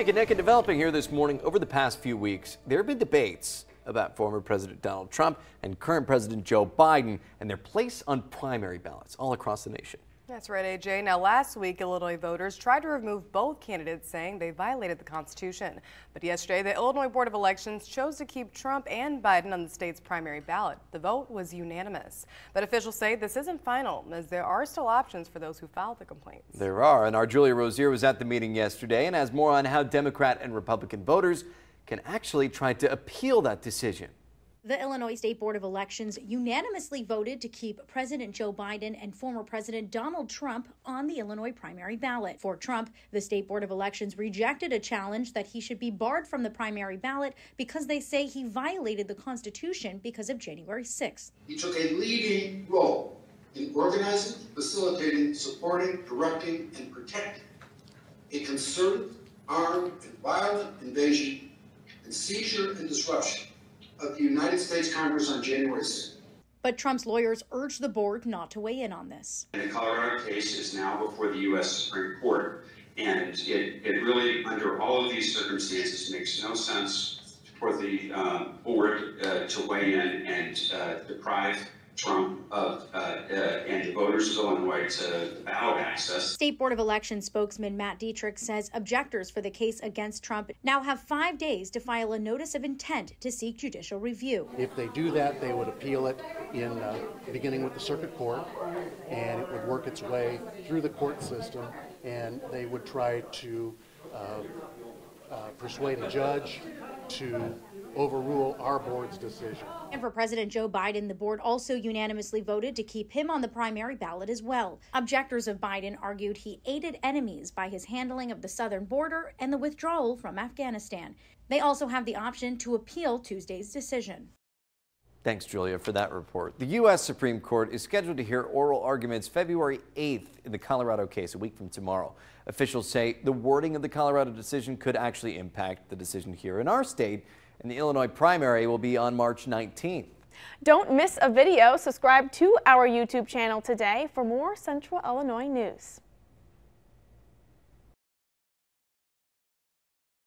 Neck and neck and developing here this morning. Over the past few weeks, there have been debates about former President Donald Trump and current President Joe Biden and their place on primary ballots all across the nation. That's right, AJ. Now, last week, Illinois voters tried to remove both candidates, saying they violated the Constitution. But yesterday, the Illinois Board of Elections chose to keep Trump and Biden on the state's primary ballot. The vote was unanimous. But officials say this isn't final, as there are still options for those who filed the complaints. There are, and our Julia Rozier was at the meeting yesterday and has more on how Democrat and Republican voters can actually try to appeal that decision. The Illinois State Board of Elections unanimously voted to keep President Joe Biden and former President Donald Trump on the Illinois primary ballot. For Trump, the State Board of Elections rejected a challenge that he should be barred from the primary ballot because they say he violated the Constitution because of January 6th. He took a leading role in organizing, facilitating, supporting, directing, and protecting a concerted, armed, and violent invasion and seizure and disruption of the United States Congress on January 6th. But Trump's lawyers urged the board not to weigh in on this. And the Colorado case is now before the U.S. Supreme Court, and it really, under all of these circumstances, makes no sense for the board to weigh in and deprive Trump of and the voters of Illinois to ballot access. State Board of Elections spokesman Matt Dietrich says objectors for the case against Trump now have 5 days to file a notice of intent to seek judicial review. If they do that, they would appeal it in beginning with the circuit court, and it would work its way through the court system, and they would try to persuade a judge to overrule our board's decision. And for President Joe Biden, the board also unanimously voted to keep him on the primary ballot as well. Objectors of Biden argued he aided enemies by his handling of the southern border and the withdrawal from Afghanistan. They also have the option to appeal Tuesday's decision. Thanks, Julia, for that report. The U.S. Supreme Court is scheduled to hear oral arguments February 8th in the Colorado case, a week from tomorrow. Officials say the wording of the Colorado decision could actually impact the decision here in our state, and the Illinois primary will be on March 19th. Don't miss a video. Subscribe to our YouTube channel today for more Central Illinois news.